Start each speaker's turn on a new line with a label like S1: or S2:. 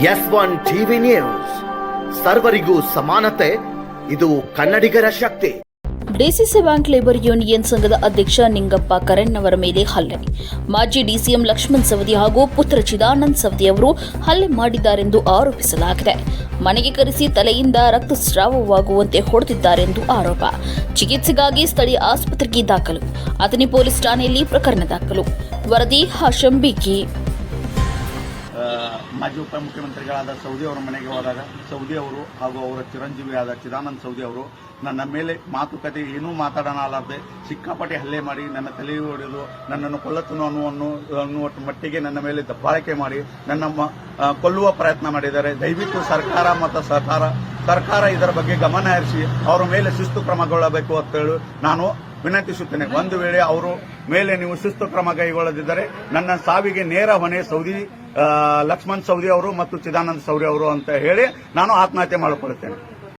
S1: S1 TV news, ಸರ್ವರಿಗೂ ಸಮಾನತೆ, ಇದು ಕನ್ನಡಿಗರ ಶಕ್ತಿ.
S2: ಡಿಸಿಸಿ ಬ್ಯಾಂಕ್ ಲೇಬರ್ ಯೂನಿಯನ್ ಸಂಘದ ಅಧ್ಯಕ್ಷ ನಿಂಗಪ್ಪ ಕರೆನ್ನವರ ಮೇಲೆ ಹಲ್ಲೆ. ಮಾಜಿ ಡಿಸಿಎಂ ಲಕ್ಷ್ಮಣ್ ಸವದಿ ಹಾಗೂ ಪುತ್ರ ಚಿದಾನಂದ್ ಸವದಿ ಅವರು ಹಲ್ಲೆ ಮಾಡಿದ್ದಾರೆಂದು ಆರೋಪಿಸಲಾಗಿದೆ. ಮನೆಗೆ ಕರೆಸಿ ತಲೆಯಿಂದ ರಕ್ತಸ್ರಾವವಾಗುವಂತೆ ಹೊಡೆದಿದ್ದಾರೆಂದು ಆರೋಪ. ಚಿಕಿತ್ಸೆಗಾಗಿ ಸ್ಥಳೀಯ ಆಸ್ಪತ್ರೆಗೆ ದಾಖಲು. ಅಥಣಿ ಪೊಲೀಸ್ ಠಾಣೆಯಲ್ಲಿ ಪ್ರಕರಣ ದಾಖಲು. ವರದಿ ಹಾಶಂ ಬಿಕಿ.
S3: ಮಾಜಿ ಉಪಮುಖ್ಯಮಂತ್ರಿಗಳಾದ ಸೌದಿ ಅವರ ಮನೆಗೆ ಹೋದಾಗ ಸೌದಿ ಅವರು ಹಾಗೂ ಅವರ ಚಿರಂಜೀವಿಯಾದ ಚಿದಾನಂದ್ ಸೌದಿ ಅವರು ನನ್ನ ಮೇಲೆ ಮಾತುಕತೆ ಏನೂ ಮಾತಾಡಲಾರದೆ ಸಿಕ್ಕಾಪಟ್ಟೆ ಹಲ್ಲೆ ಮಾಡಿ ನನ್ನ ತಲೆ ಹೊಡೆದು ನನ್ನನ್ನು ಕೊಲ್ಲುತ್ತನು ಅನ್ನುವ ಮಟ್ಟಿಗೆ ನನ್ನ ಮೇಲೆ ದಬ್ಬಾಳಿಕೆ ಮಾಡಿ ನನ್ನ ಕೊಲ್ಲುವ ಪ್ರಯತ್ನ ಮಾಡಿದ್ದಾರೆ. ದಯವಿಟ್ಟು ಸರ್ಕಾರ ಮತ್ತು ಸರ್ಕಾರ ಇದರ ಬಗ್ಗೆ ಗಮನ ಹರಿಸಿ ಅವರ ಮೇಲೆ ಶಿಸ್ತು ಕ್ರಮಗೊಳ್ಳಬೇಕು ಅಂತ ಹೇಳಿ ನಾನು ವಿನಂತಿಸುತ್ತೇನೆ. ಒಂದು ವೇಳೆ ಅವರು ಮೇಲೆ ನೀವು ಶಿಸ್ತು ಕ್ರಮ ಕೈಗೊಳ್ಳದಿದ್ದರೆ ನನ್ನ ಸಾವಿಗೆ ನೇರ ಹೊಣೆ ಲಕ್ಷ್ಮಣ್ ಸವದಿ ಅವರು ಮತ್ತು ಚಿದಾನಂದ್ ಸವದಿ ಅವರು ಅಂತ ಹೇಳಿ ನಾನು ಆತ್ಮಹತ್ಯೆ ಮಾಡಿಕೊಳ್ಳುತ್ತೇನೆ.